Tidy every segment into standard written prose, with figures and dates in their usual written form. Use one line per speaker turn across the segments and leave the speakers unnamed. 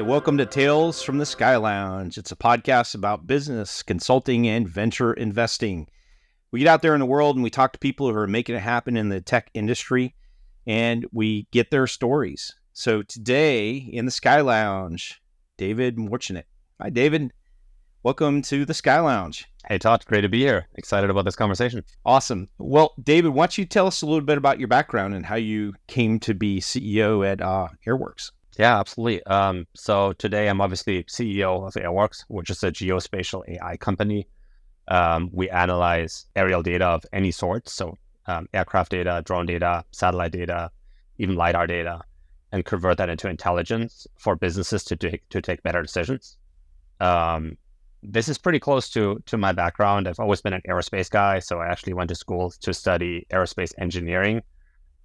Hi, welcome to Tales from the Sky Lounge. It's a podcast about business, consulting, and venture investing. We get out there in the world and we talk to people who are making it happen in the tech industry, and we get their stories. So today in the Sky Lounge, David Morczinek. Hi, David. Welcome to the Sky Lounge.
Hey, Todd. Great to be here. Excited about this conversation.
Awesome. Well, David, why don't you tell us a little bit about your background and how you came to be CEO at AirWorks?
Yeah, absolutely. So today I'm obviously CEO of Airworks, which is a geospatial AI company. We analyze aerial data of any sort, so aircraft data, drone data, satellite data, even LiDAR data, and convert that into intelligence for businesses to take better decisions. This is pretty close to my background. I've always been an aerospace guy, so I actually went to school to study aerospace engineering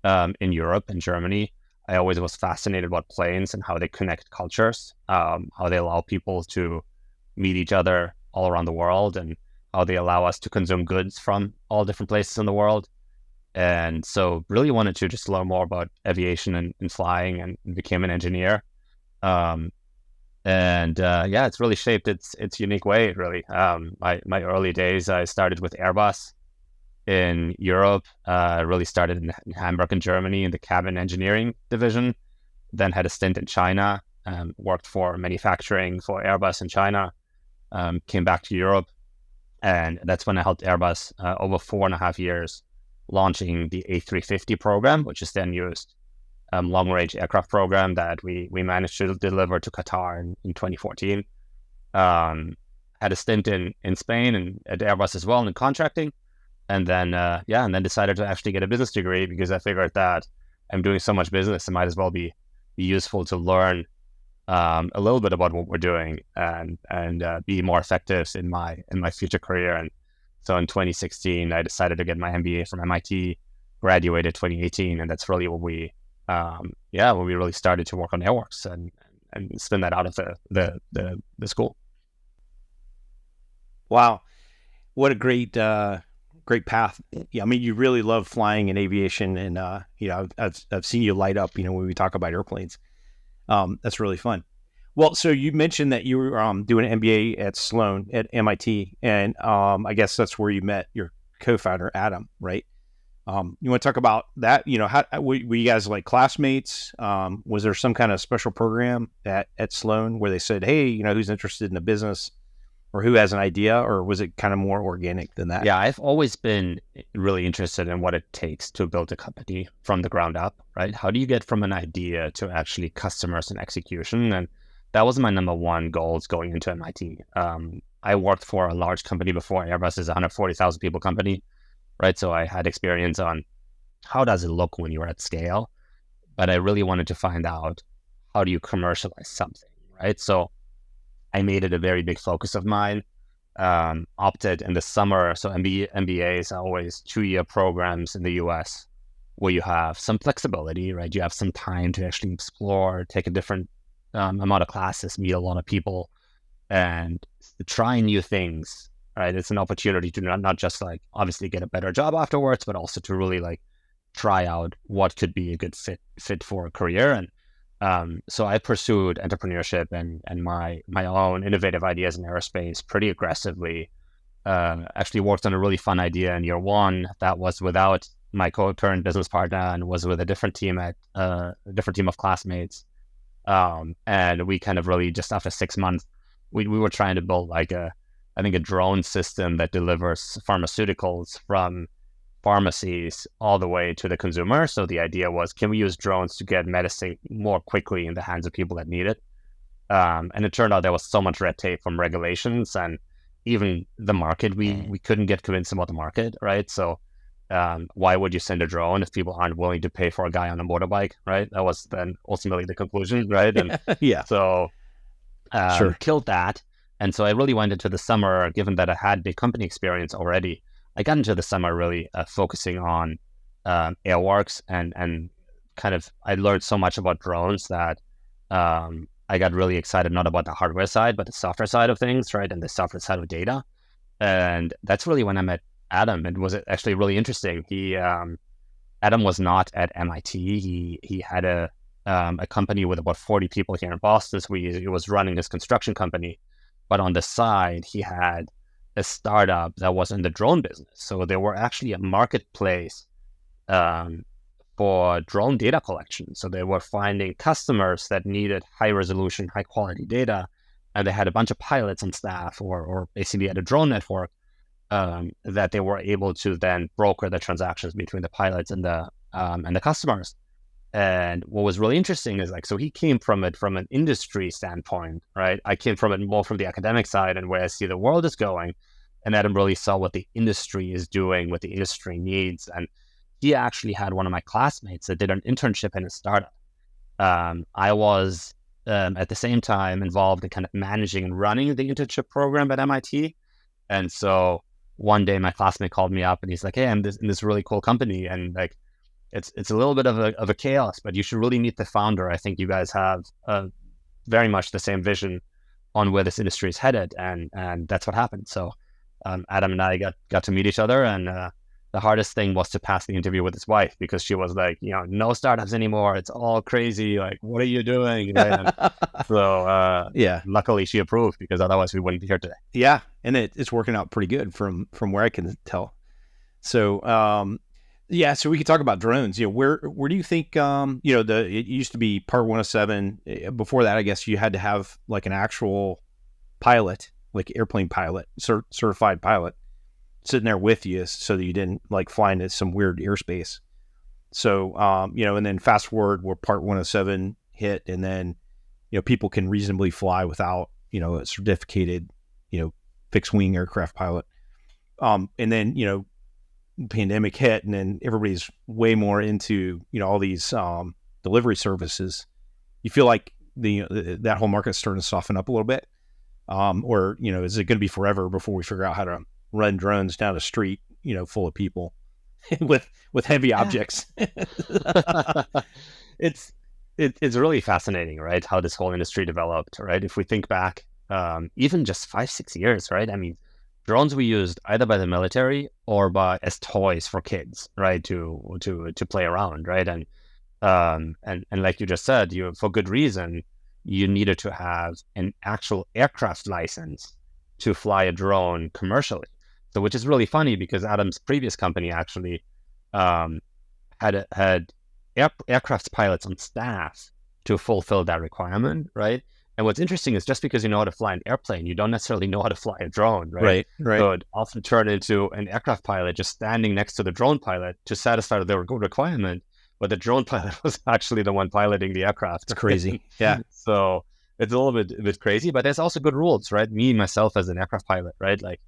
in Europe and Germany. I always was fascinated about planes and how they connect cultures, how they allow people to meet each other all around the world, and how they allow us to consume goods from all different places in the world. And so really wanted to just learn more about aviation and flying, and became an engineer. It's really shaped its unique way, really. My early days, I started with Airbus in Europe, really started in Hamburg in Germany in the cabin engineering division, then had a stint in China, worked for manufacturing for Airbus in China, came back to Europe, and that's when I helped Airbus over 4.5 years launching the A350 program, which is then used long-range aircraft program that we managed to deliver to Qatar in 2014. Had a stint in Spain and at Airbus as well in contracting, and then decided to actually get a business degree, because I figured that I'm doing so much business, it might as well be useful to learn a little bit about what we're doing and be more effective in my future career. And so in 2016, I decided to get my MBA from MIT, graduated 2018, and that's really when we really started to work on Airworks and spin that out of the school.
Wow, what a great path. Yeah, I mean, you really love flying and aviation, and I've seen you light up. When we talk about airplanes, that's really fun. Well, so you mentioned that you were doing an MBA at Sloan at MIT, and I guess that's where you met your co-founder Adam, right? You want to talk about that? How were you guys like classmates? Was there some kind of special program at Sloan where they said, hey, who's interested in a business or who has an idea, or was it kind of more organic than that?
Yeah, I've always been really interested in what it takes to build a company from the ground up, right? How do you get from an idea to actually customers and execution? And that was my number one goals going into MIT. I worked for a large company before. Airbus is a 140,000 people company. Right, so I had experience on how does it look when you're at scale, but I really wanted to find out how do you commercialize something, right? So I made it a very big focus of mine. Opted in the summer, so MBAs are always 2-year programs in the US where you have some flexibility, right? You have some time to actually explore, take a different amount of classes, meet a lot of people, and try new things. Right, it's an opportunity to not just like obviously get a better job afterwards, but also to really like try out what could be a good fit for a career. And so I pursued entrepreneurship and my own innovative ideas in aerospace pretty aggressively. Actually worked on a really fun idea in year one that was without my current business partner and was with a different team of classmates. And we kind of really just after 6 months, we were trying to build like a drone system that delivers pharmaceuticals from pharmacies all the way to the consumer. So the idea was, can we use drones to get medicine more quickly in the hands of people that need it? And it turned out there was so much red tape from regulations and even the market. We couldn't get convinced about the market, right? So why would you send a drone if people aren't willing to pay for a guy on a motorbike, right? That was then ultimately the conclusion, right? And
yeah.
So killed that. And so I really went into the summer, given that I had big company experience already, I got into the summer really focusing on Airworks and kind of, I learned so much about drones that I got really excited, not about the hardware side, but the software side of things, right? And the software side of data. And that's really when I met Adam. It was actually really interesting. Adam was not at MIT. He had a a company with about 40 people here in Boston. So he was running his construction company, but on the side, he had a startup that was in the drone business. So they were actually a marketplace for drone data collection. So they were finding customers that needed high resolution, high quality data, and they had a bunch of pilots on staff, or basically had a drone network that they were able to then broker the transactions between the pilots and the customers. And what was really interesting is so he came from it from an industry standpoint, right? I came from it more from the academic side and where I see the world is going. And Adam really saw what the industry is doing, what the industry needs. And he actually had one of my classmates that did an internship in a startup. I was at the same time involved in kind of managing and running the internship program at MIT. And so one day my classmate called me up and he's like, hey, I'm in this really cool company. And it's a little bit of a chaos, but you should really meet the founder. I think you guys have very much the same vision on where this industry is headed. And that's what happened. So Adam and I got to meet each other, and the hardest thing was to pass the interview with his wife, because she was like, no startups anymore. It's all crazy. Like, what are you doing? Right? So luckily she approved, because otherwise we wouldn't be here today.
Yeah. And it's working out pretty good from where I can tell. So, so we could talk about drones. Where do you think, it used to be Part 107. Before that, I guess you had to have like an actual pilot, like airplane pilot, certified pilot, sitting there with you so that you didn't like fly into some weird airspace. So, and then fast forward where Part 107 hit, and then, people can reasonably fly without, a certificated, fixed wing aircraft pilot. And then, pandemic hit, and then everybody's way more into, all these delivery services. You feel like that whole market's starting to soften up a little bit? Or, is it going to be forever before we figure out how to run drones down a street, full of people with heavy objects?
It's really fascinating, right? How this whole industry developed, right? If we think back, even just 5-6 years, right? I mean, drones were used either by the military or as toys for kids, right? To play around, right? And like you just said, for good reason, you needed to have an actual aircraft license to fly a drone commercially. So, which is really funny, because Adam's previous company actually had aircraft pilots on staff to fulfill that requirement, right? And what's interesting is just because you know how to fly an airplane, you don't necessarily know how to fly a drone, right?
Right.
So it often turned into an aircraft pilot just standing next to the drone pilot to satisfy their requirement, but the drone pilot was actually the one piloting the aircraft.
It's crazy. Yeah.
So it's a little bit crazy, but there's also good rules, right? Me, myself, as an aircraft pilot, right? Like,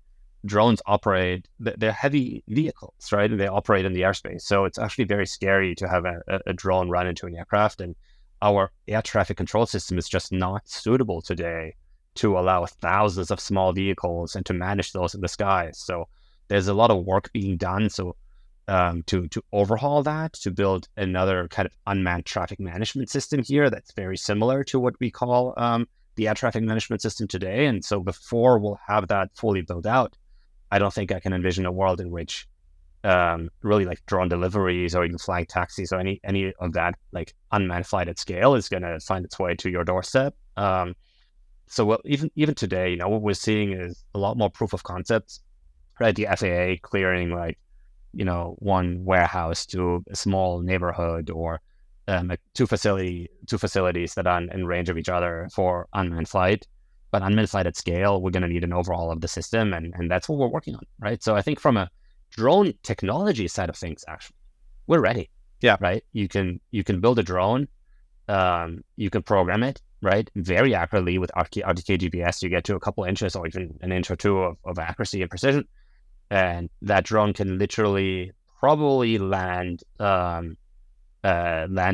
drones operate, they're heavy vehicles, right? And they operate in the airspace. So it's actually very scary to have a drone run into an aircraft. And our air traffic control system is just not suitable today to allow thousands of small vehicles and to manage those in the sky. So there's a lot of work being done. So to overhaul that, to build another kind of unmanned traffic management system here that's very similar to what we call the air traffic management system today. And so before we'll have that fully built out, I don't think I can envision a world in which really like drone deliveries or even flying taxis or any of that like unmanned flight at scale is going to find its way to your doorstep. So even today, what we're seeing is a lot more proof of concepts, right? The FAA clearing like, one warehouse to a small neighborhood, or like two facilities that are in range of each other for unmanned flight. But unmanned flight at scale, we're going to need an overhaul of the system, and that's what we're working on, right? So I think from a drone technology side of things, actually, we're ready.
Yeah.
Right. You can build a drone, you can program it, right, very accurately with RTK GPS. You get to a couple inches or even an inch or two of accuracy and precision, and that drone can literally probably land a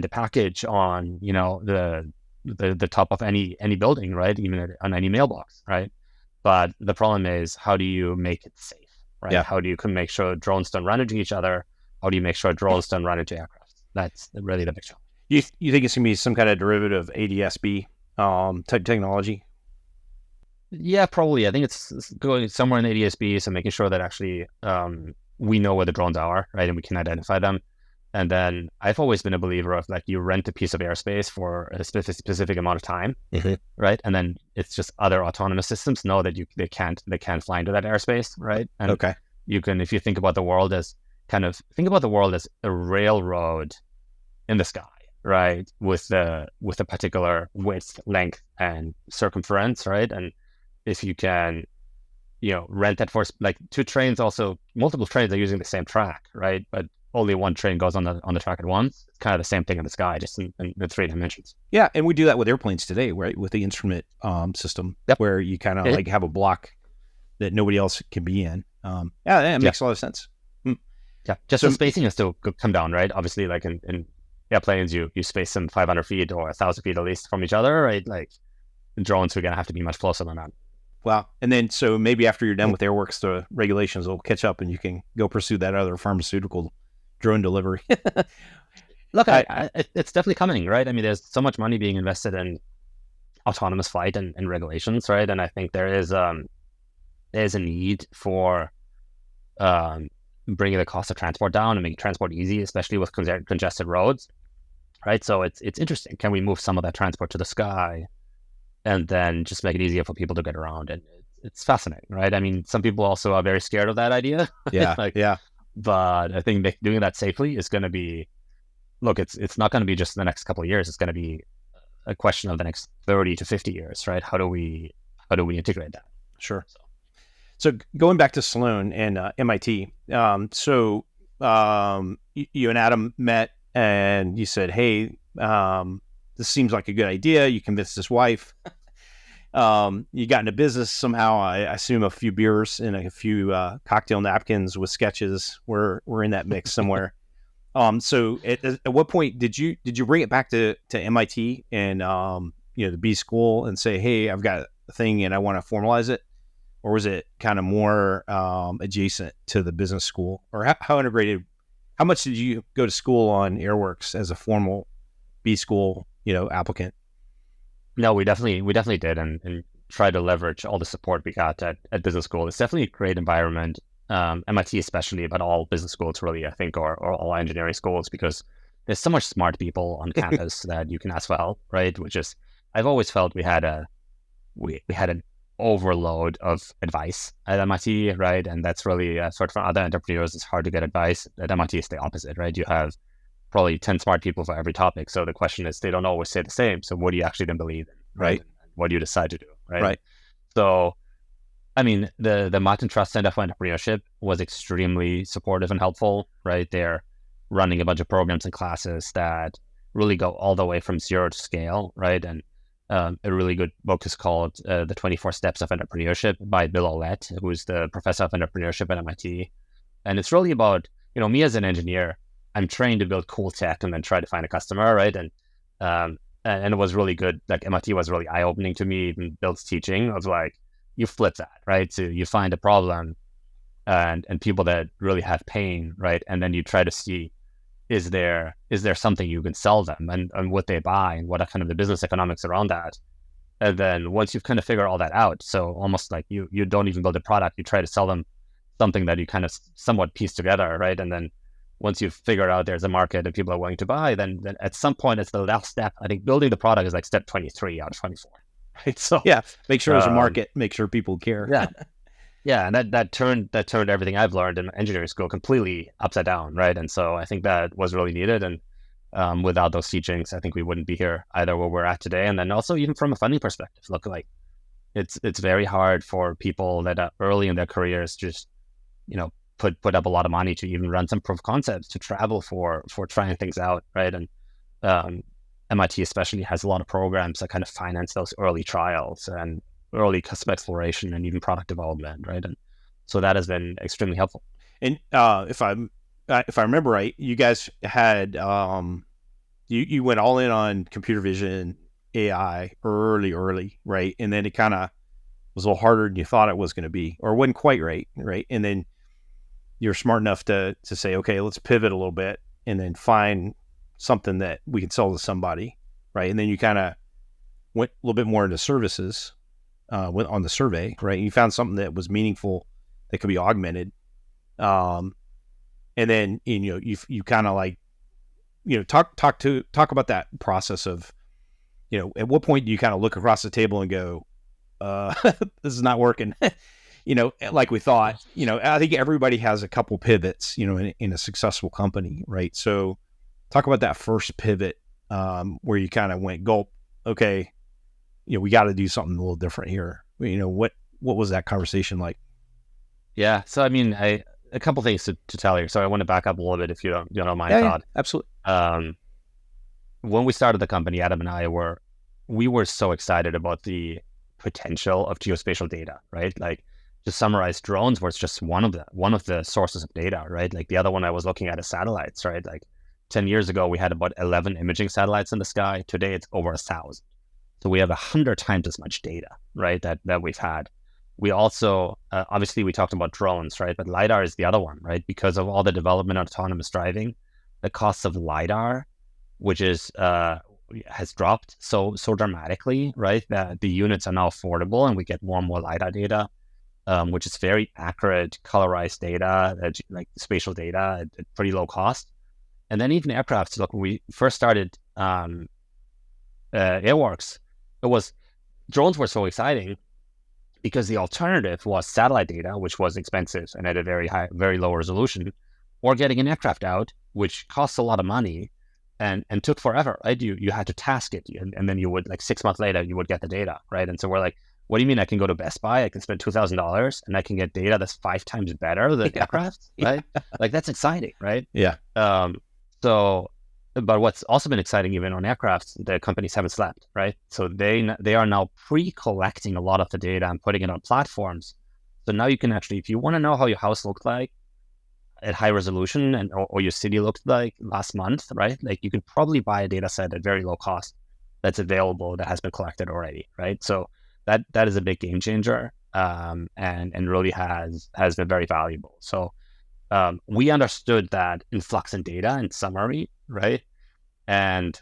package on the top of any building, right? Even on any mailbox, right? But the problem is, how do you make it safe, right?
Yeah.
How do you can make sure drones don't run into each other? How do you make sure drones don't run into aircraft? That's really the big challenge.
You think it's gonna be some kind of derivative of ADS-B type technology?
Yeah, probably. I think it's going somewhere in ADS-B, so making sure that actually we know where the drones are, right, and we can identify them. And then I've always been a believer of like you rent a piece of airspace for a specific amount of time, right? And then it's just other autonomous systems know that they can't fly into that airspace, right? And
Okay.
you can, if you think about the world as a railroad in the sky, right? With a particular width, length, and circumference, right? And if you can, rent that for like multiple trains are using the same track, right? But only one train goes on the track at once. It's kind of the same thing in the sky, just in the 3 dimensions.
Yeah, and we do that with airplanes today, right? With the instrument system, where you kind of like have a block that nobody else can be in. That makes a lot of sense.
Yeah, just the spacing has to come down, right? Obviously, like in airplanes, you space them 500 feet or 1,000 feet at least from each other, right? Like drones, we're gonna have to be much closer than that.
Wow. And then, so maybe after you're done with AirWorks, the regulations will catch up and you can go pursue that other pharmaceutical drone delivery.
Look, it's definitely coming, right? I mean, there's so much money being invested in autonomous flight and regulations, right? And I think there's a need for bringing the cost of transport down and making transport easy, especially with congested roads, right? So it's interesting. Can we move some of that transport to the sky and then just make it easier for people to get around? And it's fascinating, right? I mean, some people also are very scared of that idea.
Yeah.
But I think doing that safely is going to be, look, it's not going to be just the next couple of years. It's going to be a question of the next 30 to 50 years, right? How do we integrate that?
Sure. So going back to Sloan and MIT, you and Adam met and you said, hey, this seems like a good idea. You convinced his wife. You got into business somehow. I assume a few beers and a few cocktail napkins with sketches were in that mix somewhere. So at what point did you bring it back to MIT and the B school and say, hey, I've got a thing and I want to formalize it? Or was it kind of more adjacent to the business school? Or how integrated? How much did you go to school on AirWorks as a formal B school applicant?
No, we definitely did, and tried to leverage all the support we got at business school. It's definitely a great environment, MIT especially, but all business schools really, I think, or all engineering schools, because there's so much smart people on campus that you can ask for help, right? Which is, I've always felt we had an overload of advice at MIT, right? And that's really sort of for other entrepreneurs, it's hard to get advice. At MIT, it's the opposite, right? You have probably 10 smart people for every topic. So the question is, they don't always say the same. So what do you actually then believe in?
Right.
And what do you decide to do? Right.
Right.
So, I mean, the Martin Trust Center for Entrepreneurship was extremely supportive and helpful, right? They're running a bunch of programs and classes that really go all the way from zero to scale, right? And a really good book is called The 24 Steps of Entrepreneurship by Bill Olet, who's the professor of entrepreneurship at MIT. And it's really about, me as an engineer, I'm trained to build cool tech and then try to find a customer, right? And it was really good. Like MIT was really eye-opening to me, even Bill's teaching of like, you flip that, right? So you find a problem and people that really have pain, right? And then you try to see, is there something you can sell them and what they buy and what are kind of the business economics around that? And then once you've kind of figured all that out, so almost like you don't even build a product, you try to sell them something that you kind of somewhat piece together, right? And then once you've figured out there's a market and people are willing to buy, then at some point it's the last step. I think building the product is like step 23 out of 24, right? So
yeah, make sure there's a market, make sure people care.
Yeah, and that turned everything I've learned in engineering school completely upside down, right? And so I think that was really needed. And without those teachings, I think we wouldn't be here either where we're at today. And then also even from a funding perspective, look, like it's very hard for people that are early in their careers just put up a lot of money to even run some proof of concepts, to travel for trying things out, right? And MIT especially has a lot of programs that kind of finance those early trials and early customer exploration and even product development, right? And so that has been extremely helpful.
And if I remember right, you guys had you went all in on computer vision, AI early, right? And then it kind of was a little harder than you thought it was going to be, or wasn't quite right? And then you're smart enough to say, okay, let's pivot a little bit and then find something that we can sell to somebody, right? And then you kind of went a little bit more into services, went on the survey, right? You found something that was meaningful that could be augmented. And then, you kind of like talk about that process of, at what point do you kind of look across the table and go, this is not working, like we thought. I think everybody has a couple pivots, in a successful company, right? So talk about that first pivot, where you kind of went, gulp, okay, we got to do something a little different here. What was that conversation like?
Yeah. So, I mean, a couple things to tell here. So I want to back up a little bit if you don't mind,
Yeah,
Todd.
absolutely.
When we started the company, Adam and I were so excited about the potential of geospatial data, right? Like, to summarize, drones was just one of the sources of data, right? Like, the other one I was looking at is satellites, right? Like, 10 years ago, we had about 11 imaging satellites in the sky. Today, it's over 1,000. So we have 100 times as much data, right, that we've had. We also, obviously, we talked about drones, right? But LiDAR is the other one, right? Because of all the development on autonomous driving, the cost of LiDAR, which has dropped so dramatically, right? That the units are now affordable, and we get more and more LiDAR data, which is very accurate, colorized data, like spatial data at pretty low cost. And then even aircraft. Look, when we first started AirWorks, drones were so exciting because the alternative was satellite data, which was expensive and at a very low resolution, or getting an aircraft out, which costs a lot of money and took forever, right? You had to task it, and then you would, like, 6 months later, you would get the data, right? And so we're like, what do you mean I can go to Best Buy, I can spend $2,000 and I can get data that's 5 times better than aircraft, right? Like, that's exciting, right?
Yeah.
But what's also been exciting, even on aircraft, the companies haven't slept, right? So they are now pre-collecting a lot of the data and putting it on platforms. So now you can actually, if you want to know how your house looked like at high resolution or your city looked like last month, right? Like, you could probably buy a data set at very low cost that's available, that has been collected already, right? So that is a big game changer, and really has been very valuable. So we understood that influx in data, in summary, right? And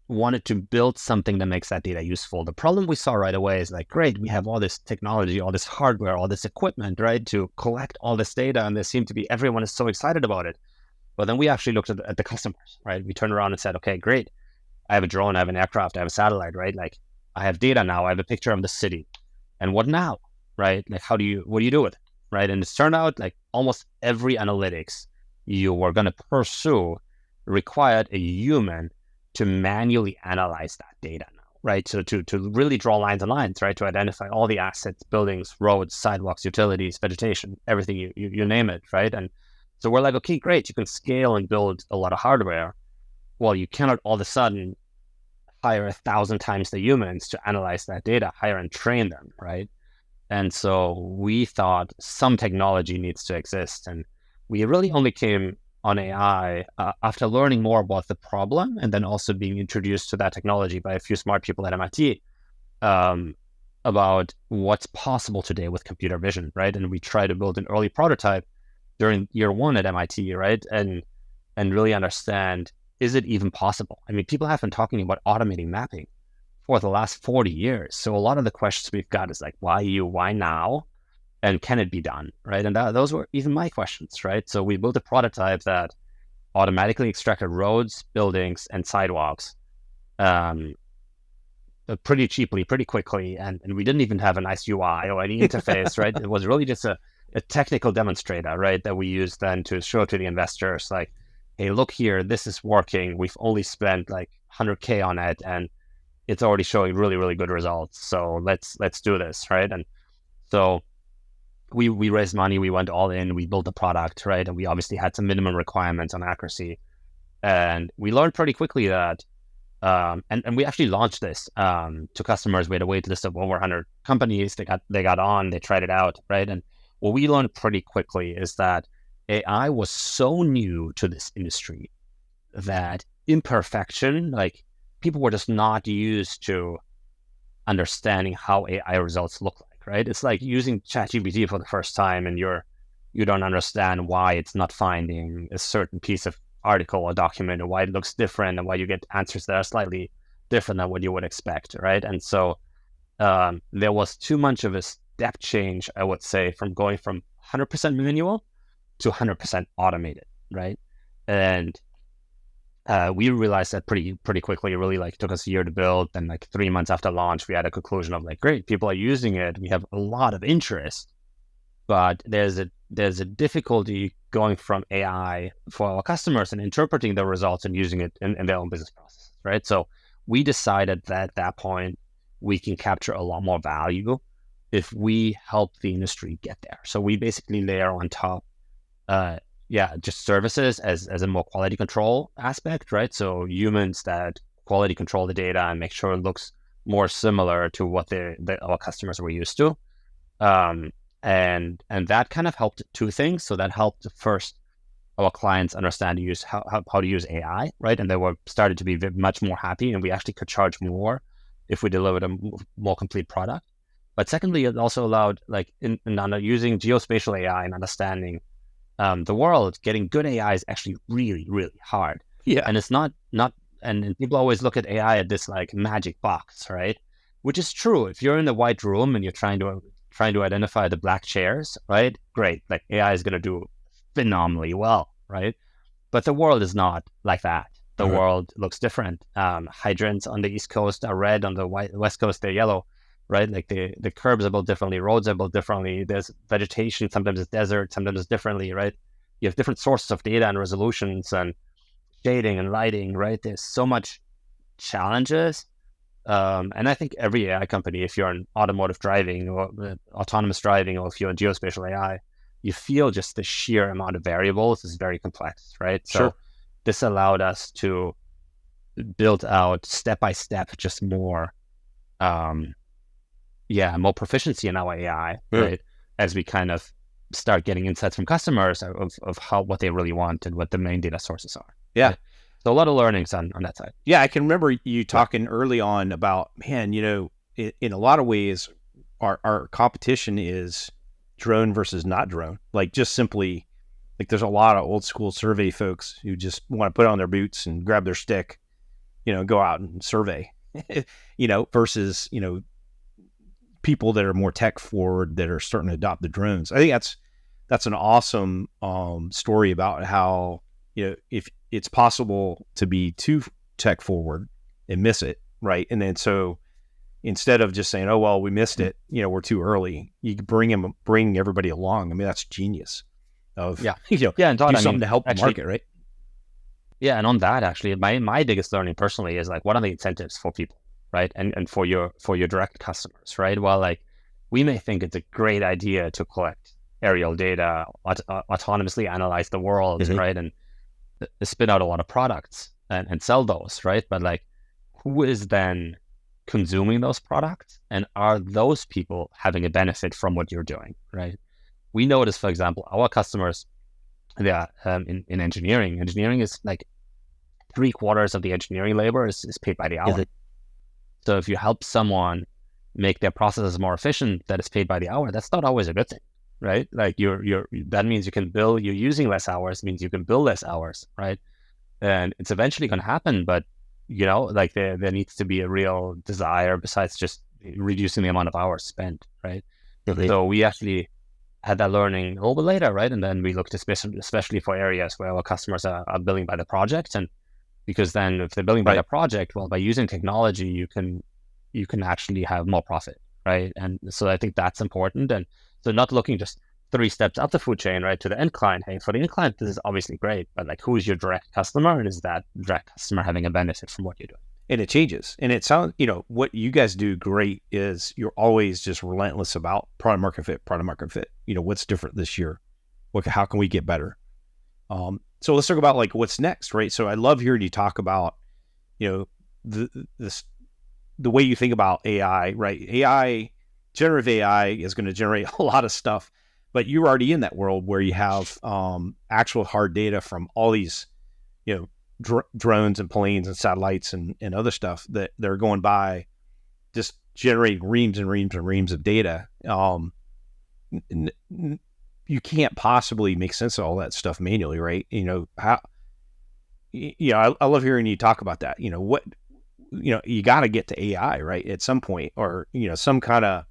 wanted to build something that makes that data useful. The problem we saw right away is, like, great, we have all this technology, all this hardware, all this equipment, right, to collect all this data, and everyone is so excited about it. But then we actually looked at the customers, right? We turned around and said, okay, great, I have a drone, I have an aircraft, I have a satellite, right? Like, I have data now, I have a picture of the city, and what now, right? Like, what do you do with it, right? And it's turned out, like, almost every analytics you were going to pursue required a human to manually analyze that data now, right? So to really draw lines and lines, right? To identify all the assets, buildings, roads, sidewalks, utilities, vegetation, everything, you name it, right? And so we're like, okay, great, you can scale and build a lot of hardware. Well, you cannot all of a sudden hire 1,000 times the humans to analyze that data, hire and train them, right? And so we thought some technology needs to exist. And we really only came on AI after learning more about the problem, and then also being introduced to that technology by a few smart people at MIT, about what's possible today with computer vision, right? And we tried to build an early prototype during year one at MIT, right? And really understand, is it even possible? I mean, people have been talking about automating mapping for the last 40 years. So a lot of the questions we've got is like, why now? And can it be done, right? And those were even my questions, right? So we built a prototype that automatically extracted roads, buildings, and sidewalks pretty cheaply, pretty quickly. And we didn't even have a nice UI or any interface, right? It was really just a technical demonstrator, right? That we used then to show to the investors, like, hey, look here, this is working. We've only spent like 100K on it, and it's already showing really, really good results. So let's do this, right? And so we raised money, we went all in, we built the product, right? And we obviously had some minimum requirements on accuracy. And we learned pretty quickly that, and we actually launched this to customers. We had a wait list of over 100 companies. They got on, they tried it out, right? And what we learned pretty quickly is that AI was so new to this industry that imperfection, like, people were just not used to understanding how AI results look like, right? It's like using ChatGPT for the first time, and you don't understand why it's not finding a certain piece of article or document, or why it looks different, and why you get answers that are slightly different than what you would expect, right? And so there was too much of a step change, I would say, from going from 100% manual to 100% automated, right? And we realized that pretty quickly. It really like took us a year to build. Then like 3 months after launch, we had a conclusion of like, great, people are using it. We have a lot of interest, but there's a difficulty going from AI for our customers and interpreting the results and using it in their own business processes, right? So we decided that at that point, we can capture a lot more value if we help the industry get there. So we basically layer on top, just services as a more quality control aspect, right? So humans that quality control the data and make sure it looks more similar to what our customers were used to. And that kind of helped two things. So that helped first our clients understand how to use AI, right? And they were started to be much more happy, and we actually could charge more if we delivered a more complete product. But secondly, it also allowed like in using geospatial AI and understanding the world. Getting good AI is actually really, really hard.
Yeah.
And it's not, and people always look at AI at this like magic box, right? Which is true. If you're in the white room and you're trying to identify the black chairs, right? Great. Like AI is going to do phenomenally well, right? But the world is not like that. The world looks different. Hydrants on the East Coast are red, on the West Coast they're yellow, right? Like the curbs are built differently, roads are built differently. There's vegetation, sometimes it's desert, sometimes it's differently, right? You have different sources of data and resolutions and shading and lighting, right? There's so much challenges. And I think every AI company, if you're in automotive driving or autonomous driving, or if you're in geospatial AI, you feel just the sheer amount of variables is very complex, right?
Sure.
So this allowed us to build out step by step, just more, more proficiency in our AI, right? As we kind of start getting insights from customers of what they really want and what the main data sources are.
Yeah.
Right? So a lot of learnings on that side.
Yeah, I can remember you talking early on about, man, in a lot of ways, our competition is drone versus not drone. Like just simply, like there's a lot of old school survey folks who just want to put on their boots and grab their stick, go out and survey, versus, people that are more tech forward that are starting to adopt the drones. I think that's an awesome story about how, if it's possible to be too tech forward and miss it, right? And then so instead of just saying, oh, well, we missed it, we're too early, you bring everybody along. I mean, that's genius of,
and
do something to help the market, right?
Yeah. And on that, actually, my biggest learning personally is like, what are the incentives for people, right? And for your direct customers, right? Well, like we may think it's a great idea to collect aerial data, autonomously analyze the world, right? And spit out a lot of products and sell those, right? But like, who is then consuming those products, and are those people having a benefit from what you're doing, right? We notice, for example, our customers, they are in engineering. Engineering is like 3/4 of the engineering labor is paid by the hour. So if you help someone make their processes more efficient, that is paid by the hour, that's not always a good thing, right? Like that means you can bill, you're using less hours, means you can bill less hours, right? And it's eventually going to happen, but like there needs to be a real desire besides just reducing the amount of hours spent, right? So we actually had that learning a little bit later, right? And then we looked especially for areas where our customers are billing by the project, and because then if they're billing by the project, well, by using technology, you can actually have more profit, right? And so I think that's important. And so not looking just 3 steps up the food chain, right, to the end client. Hey, for the end client, this is obviously great, but like, who is your direct customer, and is that direct customer having a benefit from what you're doing?
And it changes. And it sounds, what you guys do great is you're always just relentless about product market fit. What's different this year? How can we get better? So let's talk about like what's next, right? So I love hearing you talk about, the way you think about AI, right? Generative AI is going to generate a lot of stuff, but you're already in that world where you have actual hard data from all these, drones and planes and satellites and other stuff that they're going by, just generating reams and reams and reams of data. You can't possibly make sense of all that stuff manually, right? I love hearing you talk about that. You got to get to AI, right, at some point, or some kind of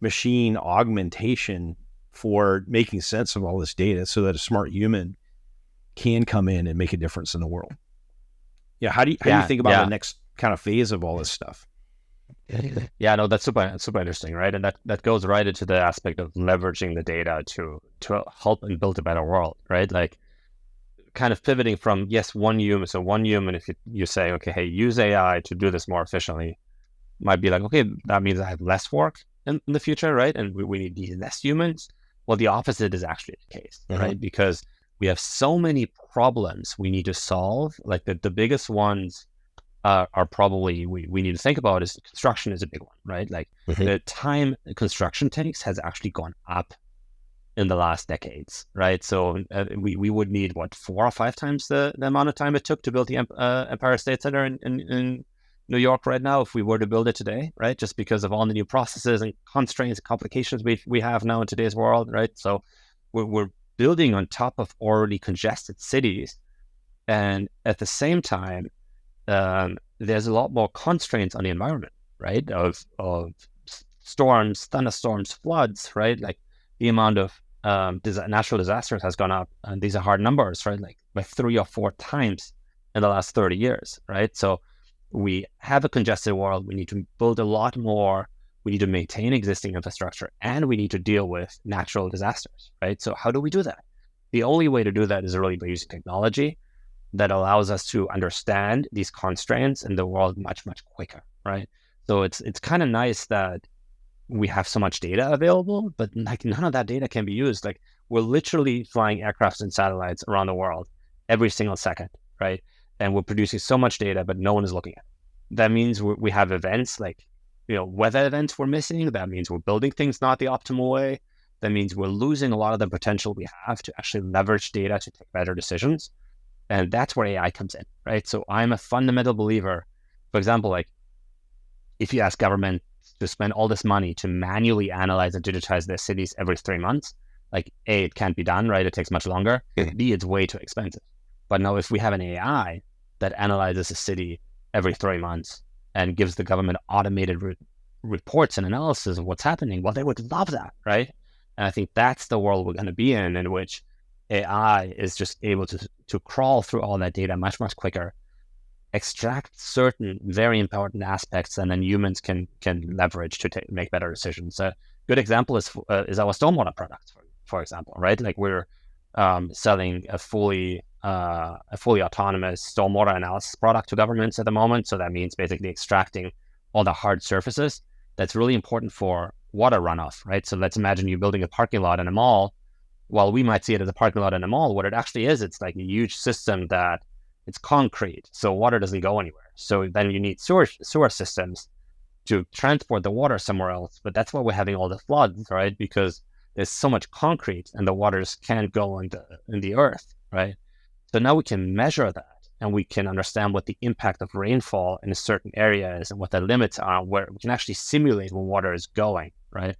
machine augmentation for making sense of all this data, so that a smart human can come in and make a difference in the world. Yeah. How do you think about the next kind of phase of all this stuff?
Yeah, no, that's super interesting, right? And that goes right into the aspect of leveraging the data to help and build a better world, right? Like kind of pivoting from, yes, one human. So one human, if you say, okay, hey, use AI to do this more efficiently, might be like, okay, that means I have less work in the future, right? And we need less humans. Well, the opposite is actually the case, right? Because we have so many problems we need to solve. Like the biggest ones are probably we need to think about is construction is a big one, right? Like the time construction takes has actually gone up in the last decades, right? So we would need 4 or 5 times the amount of time it took to build the Empire State Center in New York right now if we were to build it today, right? Just because of all the new processes and constraints and complications we have now in today's world, right? So we're building on top of already congested cities, and at the same time, there's a lot more constraints on the environment, right? Of storms, thunderstorms, floods, right? Like the amount of natural disasters has gone up, and these are hard numbers, right? Like by 3 or 4 times in the last 30 years, right? So we have a congested world. We need to build a lot more. We need to maintain existing infrastructure, and we need to deal with natural disasters, right? So how do we do that? The only way to do that is really by using technology that allows us to understand these constraints in the world much, much quicker, right? So it's kind of nice that we have so much data available, but like none of that data can be used. Like we're literally flying aircrafts and satellites around the world every single second, right? And we're producing so much data, but no one is looking at it. That means we have events like, weather events we're missing. That means we're building things not the optimal way. That means we're losing a lot of the potential we have to actually leverage data to take better decisions. And that's where AI comes in, right? So I'm a fundamental believer, for example, like if you ask government to spend all this money to manually analyze and digitize their cities every 3 months, like A, it can't be done, right? It takes much longer. B, it's way too expensive. But now if we have an AI that analyzes a city every 3 months and gives the government automated reports and analysis of what's happening, well, they would love that, right? And I think that's the world we're going to be in which AI is just able to crawl through all that data much, much quicker, extract certain very important aspects, and then humans can leverage to make better decisions. A good example is our stormwater products, for example, right? Like we're selling a fully autonomous stormwater analysis product to governments at the moment. So that means basically extracting all the hard surfaces. That's really important for water runoff, right? So let's imagine you building a parking lot in a mall. While we might see it as a parking lot in a mall, what it actually is, it's like a huge system that it's concrete, so water doesn't go anywhere. So then you need sewer systems to transport the water somewhere else. But that's why we're having all the floods, right? Because there's so much concrete and the waters can't go in the earth, right? So now we can measure that, and we can understand what the impact of rainfall in a certain area is and what the limits are, where we can actually simulate where water is going, right?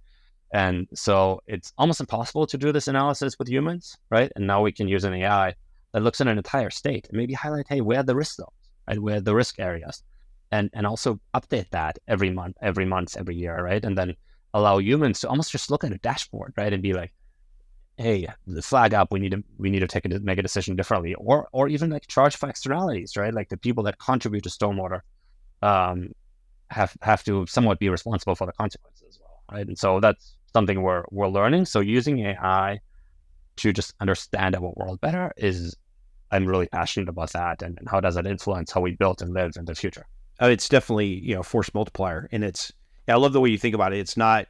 And so it's almost impossible to do this analysis with humans, right? And now we can use an AI that looks at an entire state and maybe highlight, hey, where are the risk zones, right? Where are the risk areas? And also update that every month, every year, right? And then allow humans to almost just look at a dashboard, right? And be like, hey, flag up, we need to make a decision differently, or even like charge for externalities, right? Like the people that contribute to stormwater have to somewhat be responsible for the consequences as well, right? And so that's something we're learning. So using AI to just understand our world better I'm really passionate about that, and how does it influence how we build and live in the future?
It's definitely, force multiplier. And I love the way you think about it. It's not,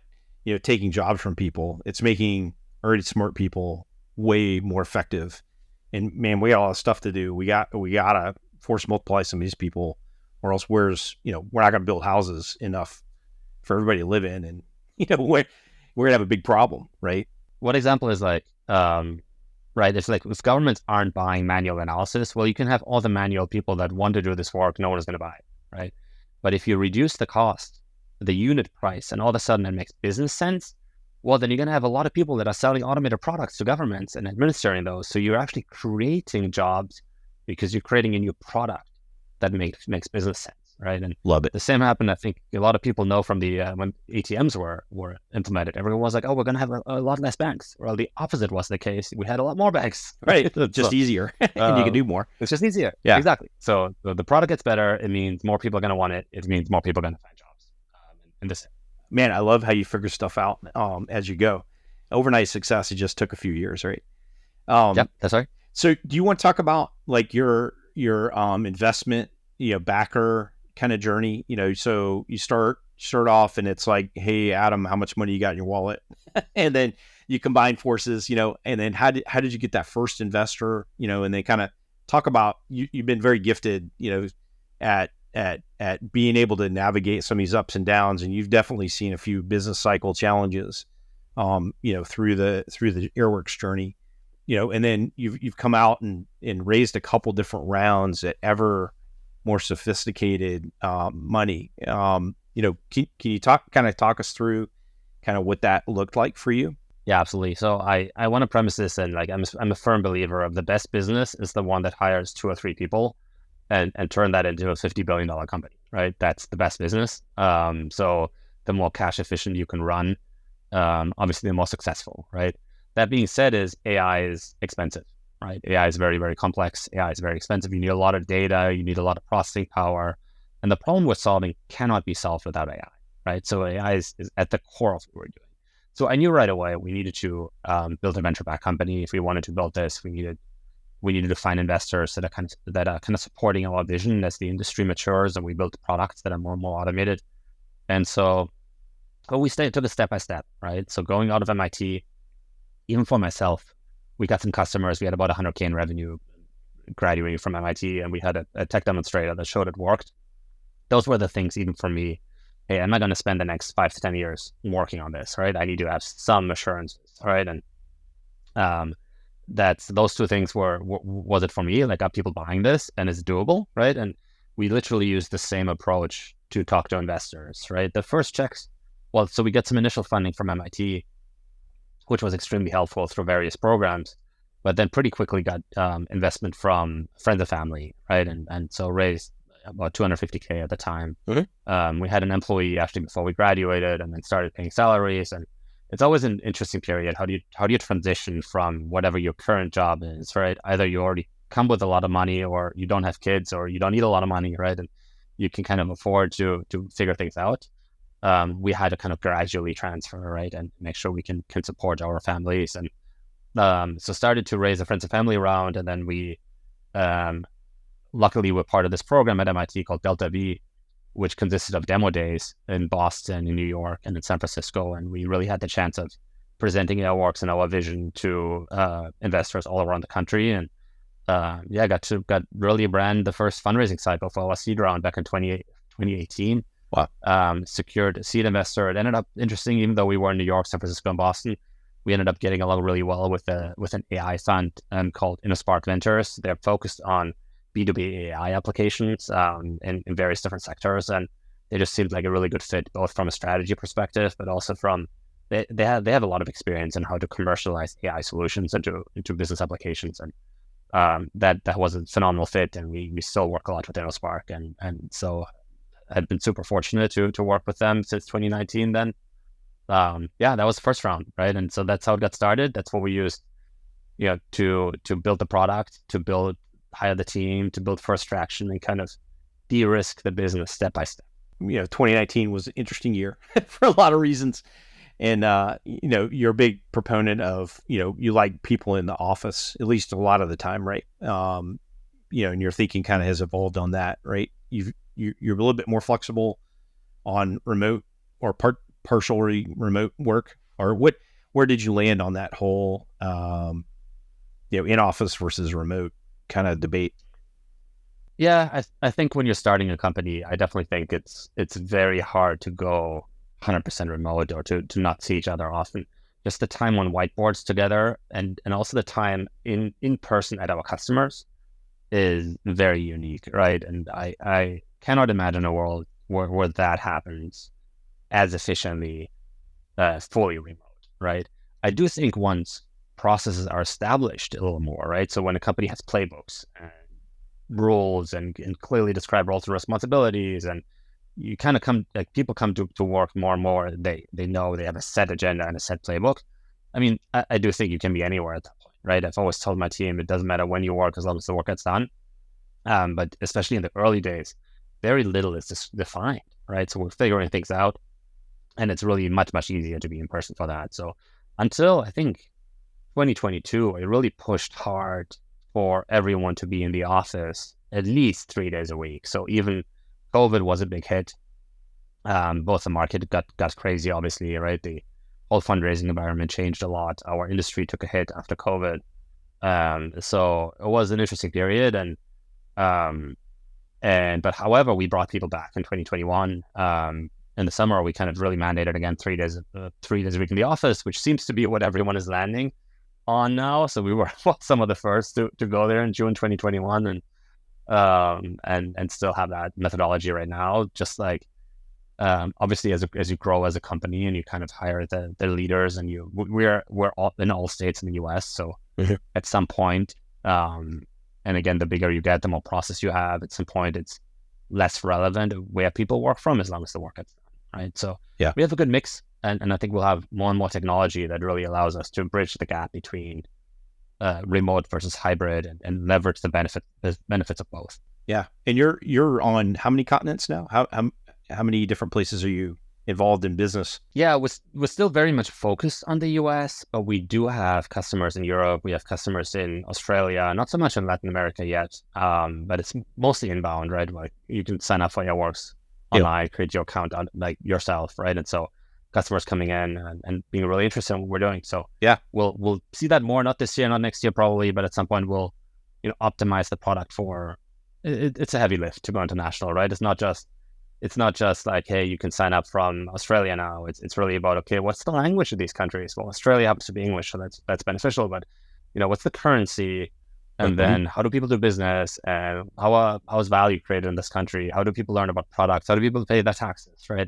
taking jobs from people. It's making already smart people way more effective. And man, we got a lot of stuff to do. We gotta force multiply some of these people, or else we're not going to build houses enough for everybody to live in. And, we're going to have a big problem, right?
What example is like, right? It's like if governments aren't buying manual analysis, well, you can have all the manual people that want to do this work. No one is going to buy it, right? But if you reduce the cost, the unit price, and all of a sudden it makes business sense, well, then you're going to have a lot of people that are selling automated products to governments and administering those. So you're actually creating jobs because you're creating a new product that makes business sense, right? And
Love it.
the same happened, I think a lot of people know from the when ATMs were implemented. Everyone was like, oh, we're going to have a lot less banks. Well, the opposite was the case. We had a lot more banks.
Right.
So,
Just easier and you can do more.
it's just easier.
Yeah.
Exactly. So the product gets better. It means more people are going to want it. It means more people are going to find jobs. And this.
Man, I love how you figure stuff out as you go. Overnight success, it just took a few years, right?
Yep, that's right.
So do you want to talk about like your investment, backer kind of journey? So you start off and it's like, hey, Adam, how much money you got in your wallet? And then you combine forces, and then how did you get that first investor, and then kind of talk about, you've been very gifted, at being able to navigate some of these ups and downs. And you've definitely seen a few business cycle challenges, through the Airworks journey, and then you've come out and raised a couple different rounds at ever more sophisticated money. Can you talk us through kind of what that looked like for you?
Yeah, absolutely. So I want to premise this, and like I'm a firm believer of the best business is the one that hires 2 or 3 people and turn that into a $50 billion company, right? That's the best business. So the more cash efficient you can run, obviously the more successful, right? That being said, AI is expensive, right? AI is very, very complex. AI is very expensive. You need a lot of data. You need a lot of processing power. And the problem we're solving cannot be solved without AI, right? So AI is at the core of what we're doing. So I knew right away we needed to build a venture-backed company. If we wanted to build this, we needed to find investors that are kind of supporting our vision as the industry matures and we build products that are more and more automated. And so we took it step by step, right? So going out of MIT, even for myself, we got some customers. We had about 100K in revenue graduating from MIT, and we had a tech demonstrator that showed it worked. Those were the things, even for me, hey, am I going to spend the next 5 to 10 years working on this, right? I need to have some assurances, right? And those 2 things was it for me? Like, are people buying this and it's doable, right? And we literally used the same approach to talk to investors, right? The first checks, well, so we get some initial funding from MIT, which was extremely helpful through various programs, but then pretty quickly got investment from friends and family, right? And so raised about 250K at the time. Mm-hmm. We had an employee actually before we graduated, and then started paying salaries. And it's always an interesting period. How do you transition from whatever your current job is, right? Either you already come with a lot of money, or you don't have kids, or you don't need a lot of money, right? And you can kind of afford to figure things out. We had to kind of gradually transfer, right, and make sure we can support our families. And so started to raise a friends and family round, and then we luckily were part of this program at MIT called Delta V, which consisted of demo days in Boston, in New York, and in San Francisco. And we really had the chance of presenting AirWorks and our vision to investors all around the country. And got really ran the first fundraising cycle for our seed round back in 2018. Wow. Secured a seed investor. It ended up interesting, even though we were in New York, San Francisco, and Boston. We ended up getting along really well with an AI fund called InnoSpark Ventures. They're focused on B2B AI applications in various different sectors, and they just seemed like a really good fit, both from a strategy perspective, but also from they have a lot of experience in how to commercialize AI solutions into business applications, and that was a phenomenal fit. And we still work a lot with InnoSpark, and so I'd been super fortunate to work with them since 2019. Then, that was the first round, right? And so that's how it got started. That's what we used, to build the product, hire the team, to build first traction, and kind of de-risk the business step by step.
2019 was an interesting year for a lot of reasons. And, you're a big proponent of, you like people in the office, at least a lot of the time, right? And your thinking kind of has evolved on that, right? You're a little bit more flexible on remote or partially remote work, or where did you land on that whole, in office versus remote kind of debate?
Yeah, I think when you're starting a company, I definitely think it's very hard to go 100% remote, or to not see each other often. Just the time on whiteboards together, and also the time in person at our customers is very unique, right? And I cannot imagine a world where that happens as efficiently, fully remote, right? I do think once processes are established a little more, right? So when a company has playbooks, and rules and clearly described roles and responsibilities, and you kind of come, like, people come to work more and more. They know they have a set agenda and a set playbook. I mean, I do think you can be anywhere at that point, right? I've always told my team it doesn't matter when you work as long as the work gets done. But especially in the early days, very little is just defined, right? So we're figuring things out, and it's really much easier to be in person for that. So until I think 2022, it really pushed hard for everyone to be in the office at least 3 days a week. So even COVID was a big hit. Both the market got crazy, obviously, right? The whole fundraising environment changed a lot. Our industry took a hit after COVID. So it was an interesting period, but however, we brought people back in 2021. In the summer, we kind of really mandated again 3 days a week in the office, which seems to be what everyone is landing on now. So we were some of the first to go there in June 2021, and still have that methodology right now. Just like, obviously as you grow as a company and you kind of hire the leaders, and we're all in all states in the US. So at some point, and again, the bigger you get, the more process you have. At some point, it's less relevant where people work from as long as the work gets done, right? So
yeah,
we have a good mix, and I think we'll have more and more technology that really allows us to bridge the gap between remote versus hybrid, and leverage the benefits of both.
Yeah, and you're on how many continents now? How many different places are you involved in business?
Yeah, we're still very much focused on the US, but we do have customers in Europe. We have customers in Australia, not so much in Latin America yet, but it's mostly inbound, right? Like, you can sign up for AirWorks online, create your account like yourself, right? And so customers coming in and being really interested in what we're doing. So
yeah,
we'll see that more, not this year, not next year probably, but at some point we'll optimize the product for it's a heavy lift to go international, right? It's not just like, hey, you can sign up from Australia now. It's really about, okay, what's the language of these countries? Well, Australia happens to be English, so that's beneficial. But what's the currency, and then how do people do business, and how is value created in this country? How do people learn about products? How do people pay their taxes, right?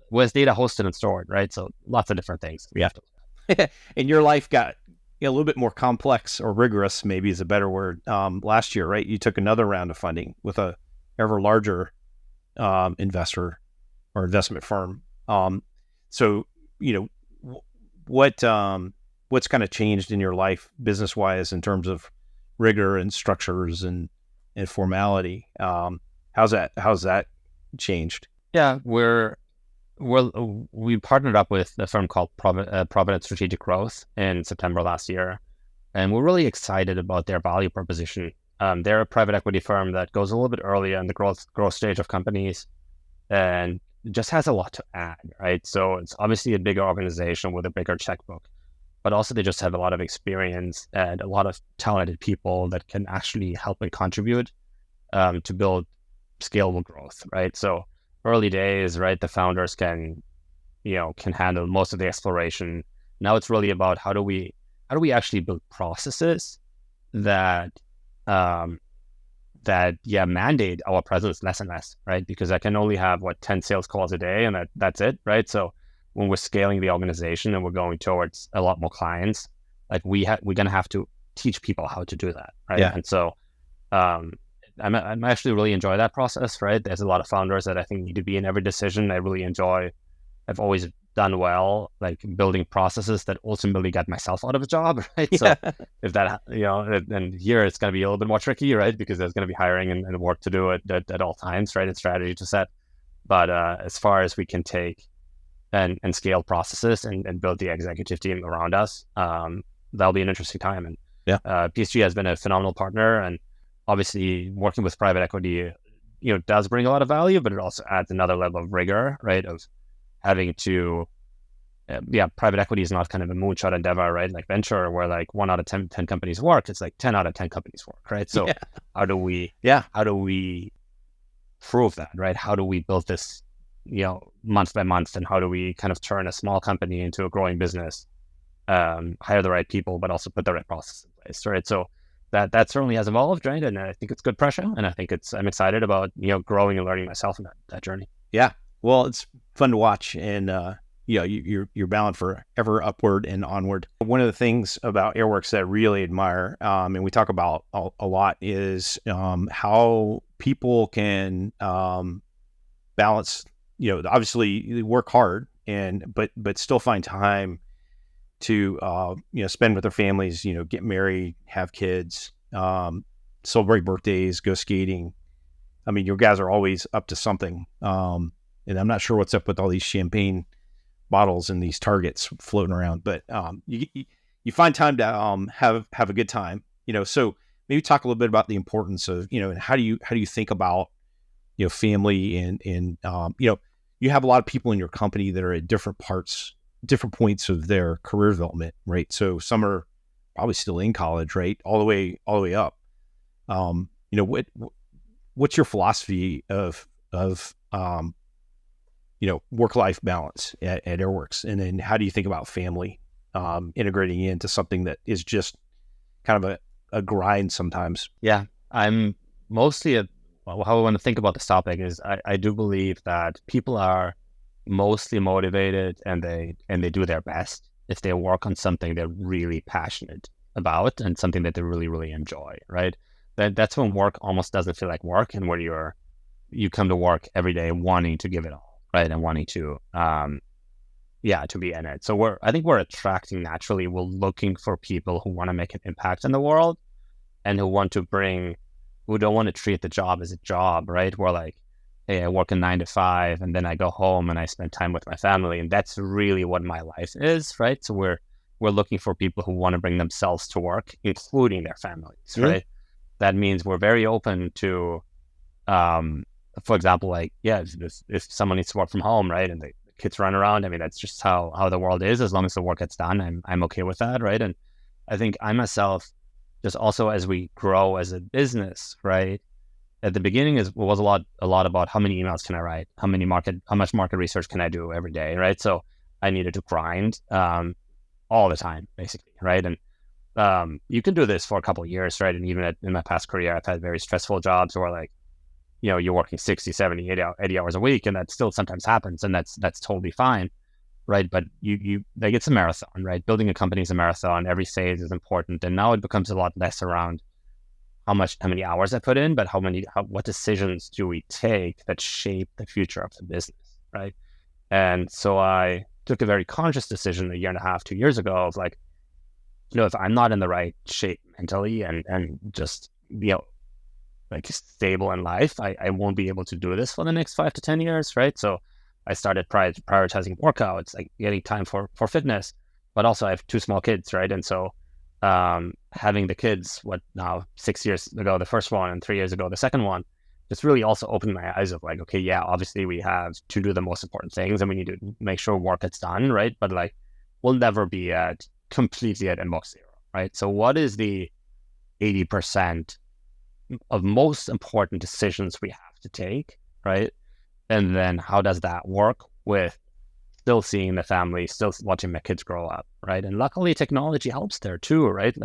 Where's data hosted and stored, right? So lots of different things we have to.
And your life got a little bit more complex, or rigorous, maybe is a better word. Last year, right? You took another round of funding with a ever larger investor or investment firm. So what's kind of changed in your life business wise in terms of rigor and structures and formality? How's that changed?
Yeah, we partnered up with a firm called Providence Strategic Growth in September last year, and we're really excited about their value proposition. They're a private equity firm that goes a little bit earlier in the growth stage of companies, and just has a lot to add, right? So it's obviously a bigger organization with a bigger checkbook, but also they just have a lot of experience and a lot of talented people that can actually help and contribute to build scalable growth, right? So early days, right, the founders can handle most of the exploration. Now it's really about how do we actually build processes that mandate our presence less and less, right? Because I can only have 10 sales calls a day, and that's it, right? So when we're scaling the organization and we're going towards a lot more clients, like we're gonna have to teach people how to do that, right?
Yeah.
And so I'm actually really enjoy that process, right? There's a lot of founders that I think need to be in every decision. I've always done well, like building processes that ultimately got myself out of a job, right?
Yeah.
So if that, and here it's going to be a little bit more tricky, right? Because there's going to be hiring and work to do at all times, right? And strategy to set. But as far as we can take and scale processes and build the executive team around us, that'll be an interesting time. And PSG has been a phenomenal partner, and obviously working with private equity, does bring a lot of value, but it also adds another level of rigor, right? Of having to, private equity is not kind of a moonshot endeavor, right? Like venture, where like 1 out of 10 companies work, it's like 10 out of 10 companies work, right? So how do we prove that, right? How do we build this, month by month, and how do we kind of turn a small company into a growing business, hire the right people, but also put the right process in place, right? So that certainly has evolved, right? And I think it's good pressure, and I think I'm excited about growing and learning myself in that journey.
Yeah, well, it's fun to watch, and you're bound for ever upward and onward. One of the things about AirWorks that I really admire, and we talk about a lot, is how people can balance. Obviously work hard but still find time to spend with their families. Get married, have kids, celebrate birthdays, go skating. I mean, your guys are always up to something. And I'm not sure what's up with all these champagne bottles and these targets floating around, but you find time to have a good time. So maybe talk a little bit about the importance of and how do you think about family and you have a lot of people in your company that are at different points of their career development, right? So some are probably still in college, right, all the way up. What's your philosophy of work-life balance at AirWorks? And then how do you think about family integrating into something that is just kind of a grind sometimes?
Yeah, I'm mostly how I want to think about this topic is I do believe that people are mostly motivated and they do their best if they work on something they're really passionate about and something that they really, really enjoy, right? That's when work almost doesn't feel like work, and where you come to work every day wanting to give it all, right? And wanting to to be in it. So I think we're attracting naturally. We're looking for people who want to make an impact in the world and who don't want to treat the job as a job, right? We're like, hey, I work a 9 to 5 and then I go home and I spend time with my family. And that's really what my life is, right? So we're looking for people who want to bring themselves to work, including their families, right? That means we're very open to, for example, if someone needs to work from home, right? And the kids run around. I mean, that's just how the world is. As long as the work gets done, I'm okay with that, right? And I think I myself, just also as we grow as a business, right? At the beginning was a lot about how many emails can I write, how much market research can I do every day, right? So I needed to grind all the time, basically, right? And you can do this for a couple of years, right? And even in my past career, I've had very stressful jobs where you're working 60, 70, 80 hours a week, and that still sometimes happens, and that's totally fine, right? But it's a marathon, right? Building a company is a marathon. Every phase is important, and now it becomes a lot less around how many hours I put in, but what decisions do we take that shape the future of the business, right? And so I took a very conscious decision 1.5 years, 2 years ago of if I'm not in the right shape mentally and just stable in life, I won't be able to do this for the next 5 to 10 years, right? So I started prioritizing workouts, getting time for fitness, but also I have 2 small kids, right? And so having the kids, 6 years ago, the first one, and 3 years ago, the second one, just really also opened my eyes of okay, yeah, obviously we have to do the most important things and we need to make sure work gets done, right? But we'll never be completely at inbox zero, right? So what is the 80% of most important decisions we have to take, right? And then how does that work with still seeing the family, still watching my kids grow up, right? And luckily technology helps there too, right?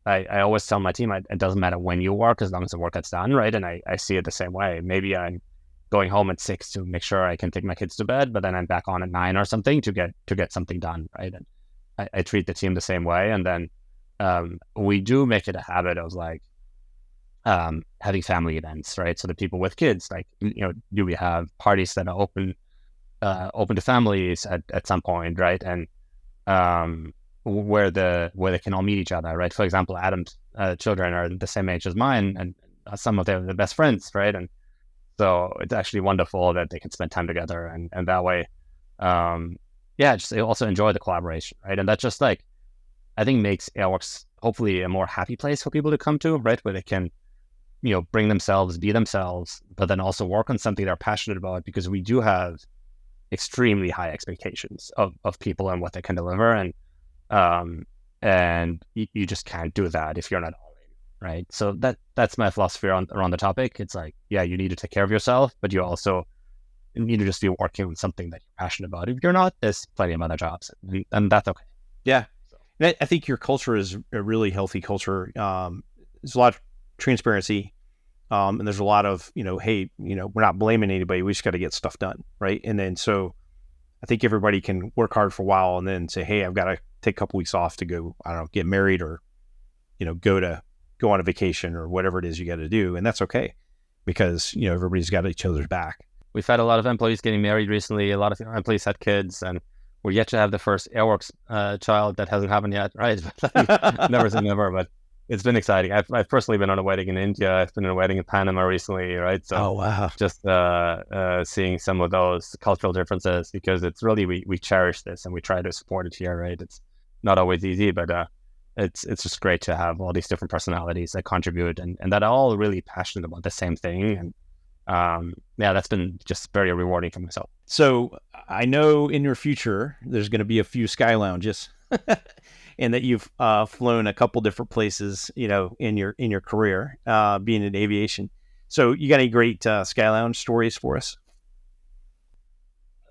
I always tell my team, it doesn't matter when you work as long as the work gets done, right? And I see it the same way. Maybe I'm going home at 6 to make sure I can take my kids to bed, but then I'm back on at 9 or something to get something done, right? And I treat the team the same way. And then we do make it a habit of having family events, right? So the people with kids, do we have parties that are open to families at some point, right? And where they can all meet each other, right? For example, Adam's children are the same age as mine, and some of their best friends, right? And so it's actually wonderful that they can spend time together, and that way, just they also enjoy the collaboration, right? And that just I think makes AirWorks hopefully a more happy place for people to come to, right? Where they can bring themselves, be themselves, but then also work on something they're passionate about, because we do have extremely high expectations of people and what they can deliver. And you just can't do that if you're not all in, right? So that's my philosophy around the topic. It's you need to take care of yourself, but you also need to just be working on something that you're passionate about. If you're not, there's plenty of other jobs, and that's okay.
Yeah. And I think your culture is a really healthy culture. There's a lot of transparency, and there's a lot of, hey, we're not blaming anybody. We just got to get stuff done, right? And then so I think everybody can work hard for a while and then say, hey, I've got to take a couple weeks off to go, I don't know, get married or, go on a vacation or whatever it is you got to do. And that's okay because, everybody's got each other's back.
We've had a lot of employees getting married recently. A lot of employees had kids, and we're yet to have the first AirWorks child. That hasn't happened yet, right? Never say never, but it's been exciting. I've personally been on a wedding in India. I've been on a wedding in Panama recently, right? So
oh, wow.
Just seeing some of those cultural differences, because it's really, we cherish this and we try to support it here, right? It's not always easy, but it's just great to have all these different personalities that contribute and that are all really passionate about the same thing. And that's been just very rewarding for myself.
So I know in your future, there's going to be a few sky lounges and that you've flown a couple different places, in your career, being in aviation. So you got any great sky lounge stories for us?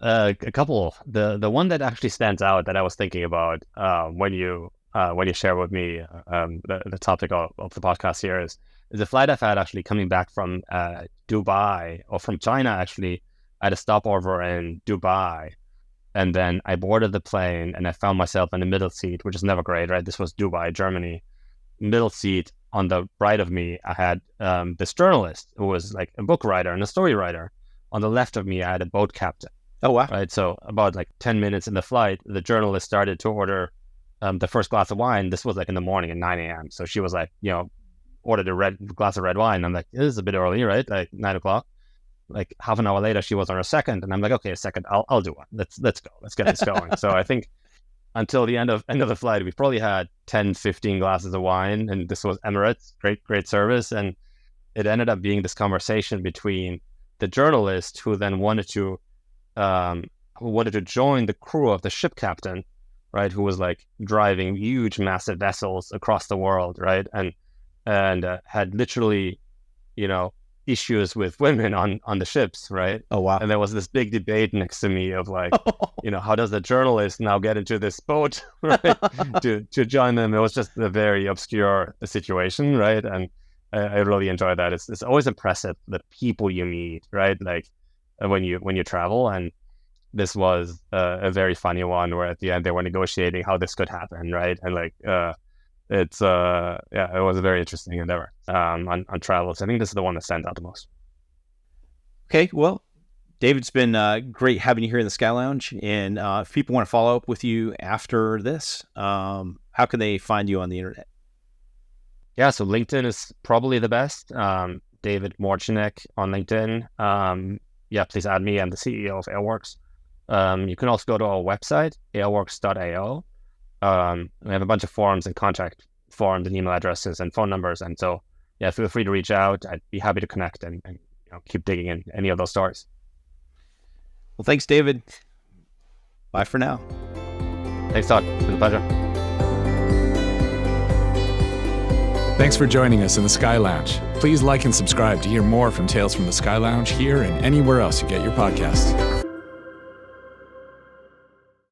A couple. The one that actually stands out that I was thinking about when you share with me the topic of the podcast here is a flight I've had actually coming back from Dubai, or from China actually. I had a stopover in Dubai, and then I boarded the plane and I found myself in the middle seat, which is never great, right? This was Dubai, Germany. Middle seat, on the right of me, I had this journalist who was like a book writer and a story writer. On the left of me, I had a boat captain.
Oh, wow.
Right. So about like 10 minutes in the flight, the journalist started to order the first glass of wine. This was like in the morning at 9 a.m. So she was like, ordered a glass of red wine. I'm like, this is a bit early, right? Like 9 o'clock. Like half an hour later, she was on her second, and I'm like, okay, a second, I'll do one. Let's go. Let's get this going. So I think until the end of the flight, we probably had 10, 15 glasses of wine, and this was Emirates, great service. And it ended up being this conversation between the journalist who then wanted to join the crew of the ship captain, right? Who was like driving huge, massive vessels across the world, right? And had literally, issues with women on the ships, right?
Oh, wow.
And there was this big debate next to me of like, how does the journalist now get into this boat, right? to join them. It was just a very obscure situation, right? And I really enjoy that. It's always impressive the people you meet, right? Like when you travel. And this was a very funny one where at the end they were negotiating how this could happen, right? And like it was a very interesting endeavor on travels. I think this is the one that stands out the most.
Okay, well, David, it's been great having you here in the Sky Lounge. And if people want to follow up with you after this, how can they find you on the internet?
Yeah, so LinkedIn is probably the best. David Morczinek on LinkedIn. Please add me. I'm the CEO of Airworks. You can also go to our website, airworks.io. We have a bunch of forums and contact forms and email addresses and phone numbers. And so, feel free to reach out. I'd be happy to connect and keep digging in any of those stories.
Well, thanks, David. Bye for now.
Thanks, Todd. It's been a pleasure.
Thanks for joining us in the Sky Lounge. Please like and subscribe to hear more from Tales from the Sky Lounge here and anywhere else you get your podcasts.